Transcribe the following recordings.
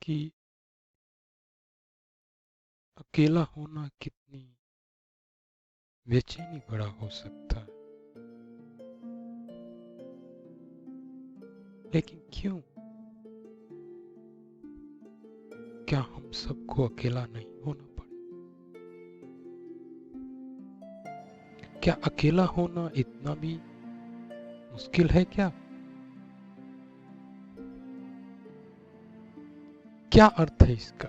कि अकेला होना कितनी बेचैनी भरा हो सकता है। लेकिन क्यों? क्या हम सबको अकेला नहीं होना पड़े? क्या अकेला होना इतना भी मुश्किल है क्या? क्या अर्थ है इसका?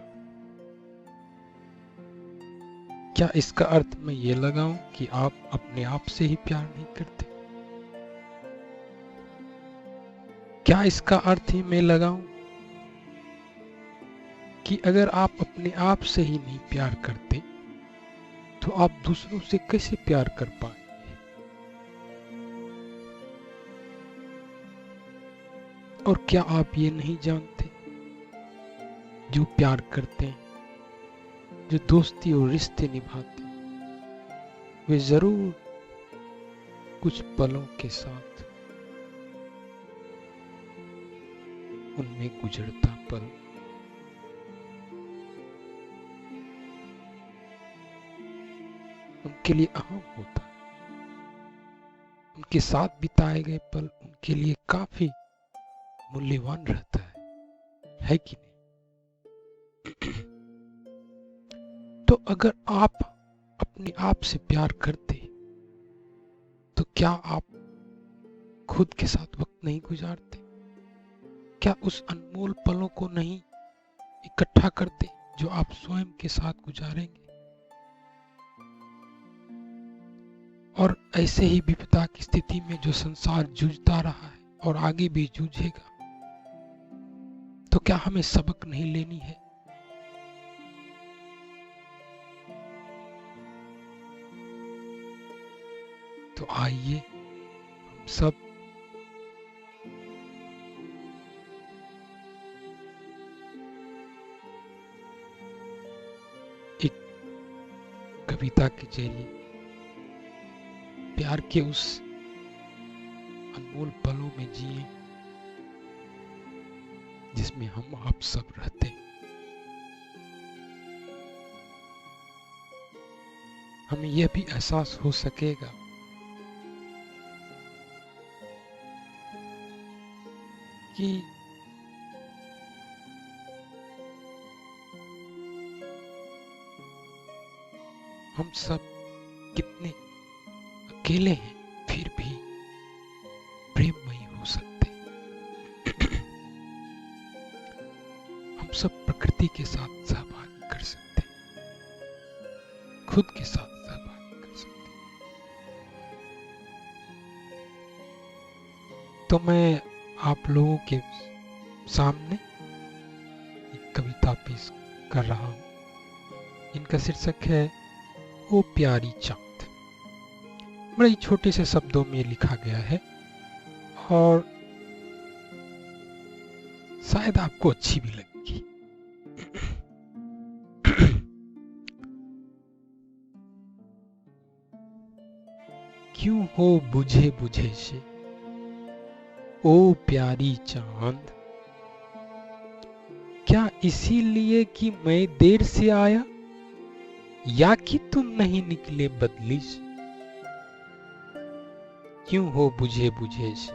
क्या इसका अर्थ मैं ये लगाऊं कि आप अपने आप से ही प्यार नहीं करते? क्या इसका अर्थ ही मैं लगाऊं कि अगर आप अपने आप से ही नहीं प्यार करते तो आप दूसरों से कैसे प्यार कर पाएंगे? और क्या आप ये नहीं जानते, जो प्यार करते हैं, जो दोस्ती और रिश्ते निभाते हैं, वे जरूर कुछ पलों के साथ उनमें गुजरता पल उनके लिए अहम होता है। उनके साथ बिताए गए पल उनके लिए काफी मूल्यवान रहता है कि नहीं? तो अगर आप अपने आप से प्यार करते तो क्या आप खुद के साथ वक्त नहीं गुजारते? क्या उस अनमोल पलों को नहीं इकट्ठा करते जो आप स्वयं के साथ गुजारेंगे? और ऐसे ही विपदा की स्थिति में जो संसार जूझता रहा है और आगे भी जूझेगा, तो क्या हमें सबक नहीं लेनी है? तो आइए हम सब एक कविता के जरिए प्यार के उस अनमोल पलों में जिए जिसमें हम आप सब रहते हैं। हमें यह भी एहसास हो सकेगा कि हम सब कितने अकेले हैं, फिर भी प्रेममयी हो सकते हैं। हम सब प्रकृति के साथ सहभागी कर सकते हैं, खुद के साथ सहभागी कर सकते हैं। तो मैं आप लोगों के सामने एक कविता पेश कर रहा हूं। इनका शीर्षक है ओ प्यारी चांद। बड़े ही छोटे से शब्दों में लिखा गया है और शायद आपको अच्छी भी लगेगी। क्यों हो बुझे बुझे से ओ प्यारी चांद, क्या इसीलिए कि मैं देर से आया, या कि तुम नहीं निकले बदली से? क्यों हो बुझे बुझे से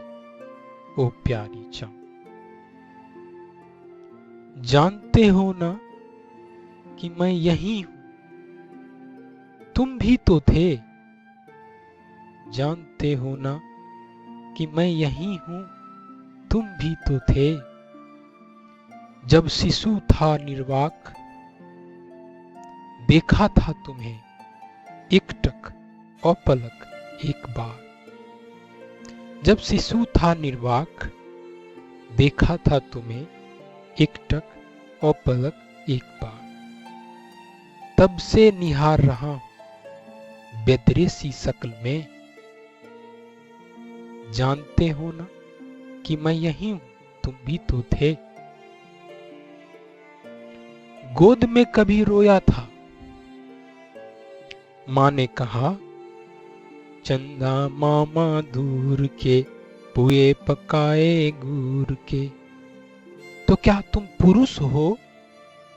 ओ प्यारी चांद, जानते हो ना कि मैं यही हूं, तुम भी तो थे। जानते हो ना कि मैं यही हूं, तुम भी तो थे। जब शिशु था निर्वाक, देखा था तुम्हें एकटक अपलक एक बार। जब शिशु था निर्वाक, देखा था तुम्हें एकटक अपलक एक बार। तब से निहार रहा हूं बेदरे सी शक्ल में, जानते हो ना कि मैं यही हूं, तुम भी तो थे। गोद में कभी रोया था, माँ ने कहा चंदा मामा दूर के, पुए पकाए गुर के। तो क्या तुम पुरुष हो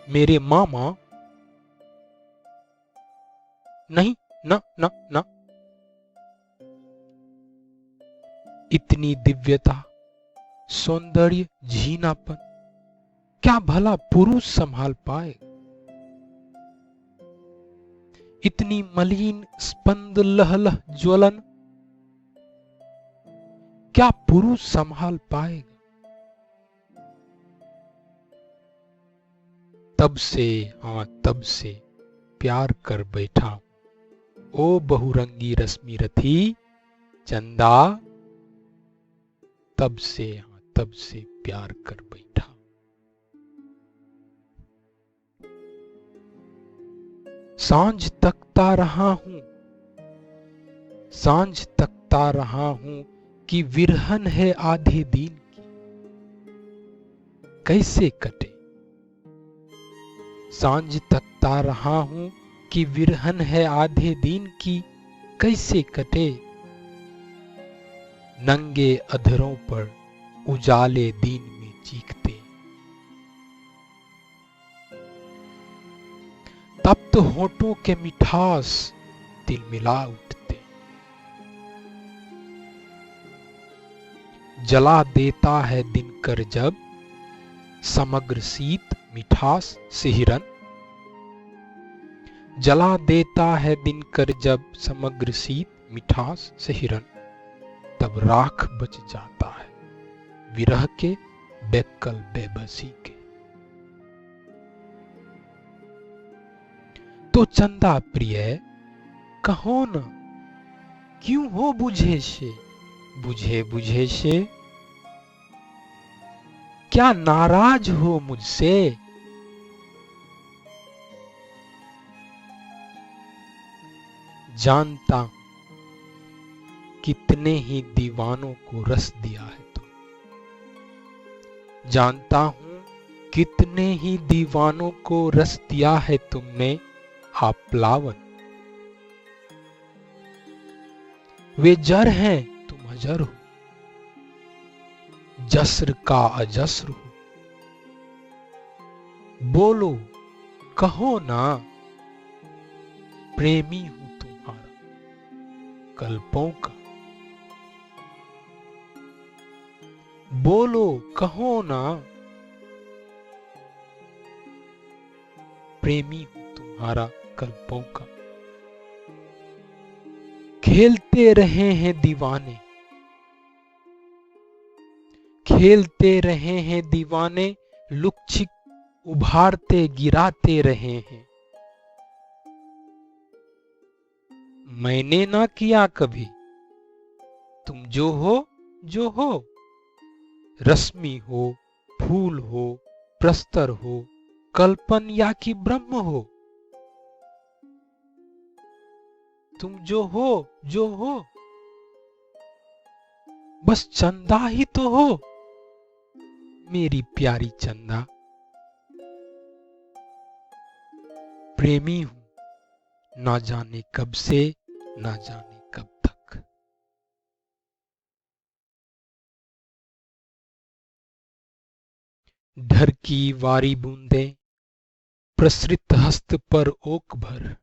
मेरे मामा, नहीं, ना ना ना। इतनी दिव्यता, सौंदर्य, झीनापन क्या भला पुरुष संभाल पाए? इतनी मलिन स्पंद लहलह ज्वलन क्या पुरुष संभाल पाएगा? तब से, हाँ तब से प्यार कर बैठा ओ बहुरंगी रश्मि रथी चंदा। तब से, हाँ तब से प्यार कर बैठा। सांझ तकता रहा हूं, सांझ तकता रहा हूं कि विरहन है आधे दिन की, कैसे कटे? सांझ तकता रहा हूं कि विरहन है आधे दिन की, कैसे कटे? नंगे अधरों पर उजाले दिन में चीखते, तप्त होठों के मिठास तिलमिला उठते। जला देता है दिनकर जब समग्र शीत मिठास सिहरन। जला देता है दिनकर जब समग्र शीत मिठास सिहरन। तब राख बच जाता है विरह के बेकल बेबसी के। तो चंदा प्रिय कहो न, क्यों हो बुझे से, बुझे बुझे से? क्या नाराज हो मुझसे? जानता हूं कितने ही दीवानों को रस दिया है तुम। जानता हूं कितने ही दीवानों को रस दिया है तुमने आप प्लावन। वे जर हैं तुम अजर हो, जस्र का अजस्र हो। बोलो कहो ना, प्रेमी हूं तुम्हारा कल्पों का। बोलो कहो ना, प्रेमी हूं तुम्हारा कल्पों का। खेलते रहे हैं दीवाने, खेलते रहे हैं दीवाने, लुक-छिप उभारते गिराते रहे हैं। मैंने ना किया कभी, तुम जो हो, जो हो। रश्मि हो, फूल हो, प्रस्तर हो, कल्पन या कि ब्रह्म हो। तुम जो हो, जो हो, बस चंदा ही तो हो, मेरी प्यारी चंदा। प्रेमी हूं ना जाने कब से, ना जाने कब तक। ढर की वारी बूंदे प्रसृत हस्त पर ओक भर।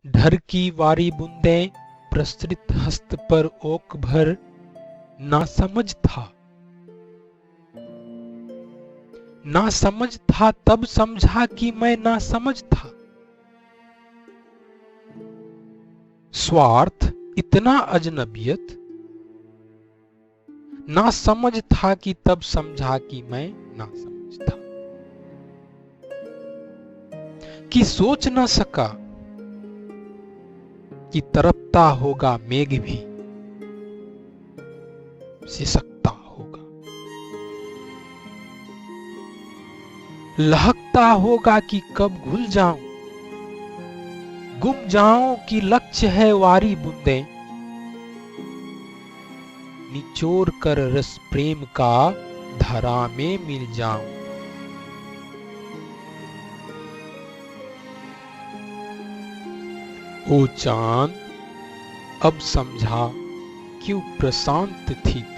ढर की वारी बूंदे प्रसृत हस्त पर ओक भर। ना समझ था, ना समझ था तब समझा कि मैं ना समझ था। स्वार्थ इतना अजनबियत, ना समझ था कि तब समझा कि मैं ना समझ था। कि सोच न सका कि तरपता होगा मेघ भी सिसकता होगा। लहकता होगा कि कब घुल जाऊं, गुम जाऊं कि लक्ष्य है वारी बूंदे। निचोड़ कर रस प्रेम का धरा में मिल जाऊं। ओ चांद अब समझा क्यों प्रशांत थी तू,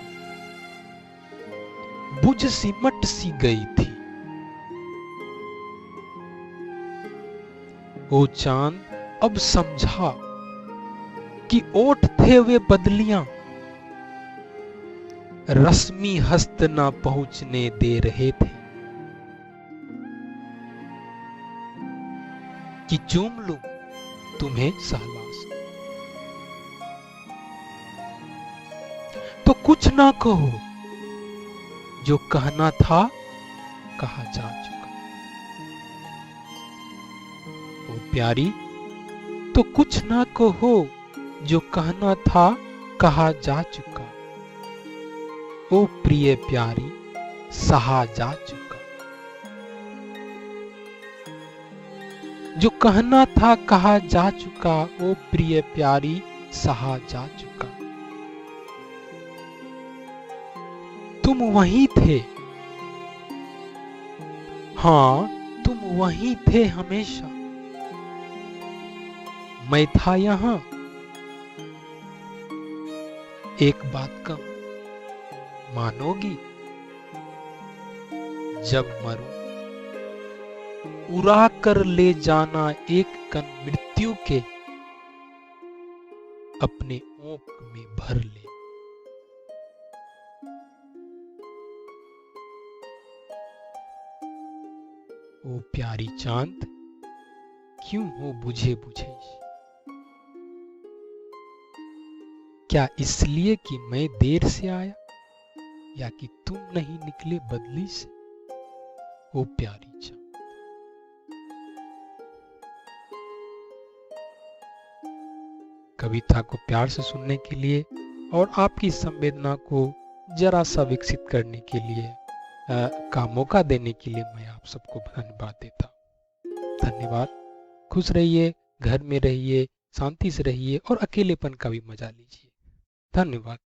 बुझ सिमट सी गई थी। ओ चांद अब समझा कि ओठ थे वे बदलियां, रश्मि हस्त ना पहुंचने दे रहे थे। कि चूम लूं तुम्हें सहला से, तो कुछ ना कहो, जो कहना था कहा जा चुका। ओ प्यारी तो कुछ ना कहो, जो कहना था कहा जा चुका। ओ प्रिय प्यारी सहा जा चुका। जो कहना था कहा जा चुका, ओ प्रिय प्यारी सहा जा चुका। तुम वहीं थे, हाँ तुम वहीं थे हमेशा। मैं था यहां, एक बात कम मानोगी, जब मरूं उड़ा कर ले जाना एक कण मृत्यु के, अपने ओंक में भर ले। ओ प्यारी चांद क्यों हो बुझे बुझे, क्या इसलिए कि मैं देर से आया, या कि तुम नहीं निकले बदली से। ओ प्यारी चांद। कविता को प्यार से सुनने के लिए और आपकी संवेदना को जरा सा विकसित करने के लिए का मौका देने के लिए मैं आप सबको धन्यवाद देता हूं। धन्यवाद। खुश रहिए, घर में रहिए, शांति से रहिए और अकेलेपन का भी मजा लीजिए। धन्यवाद।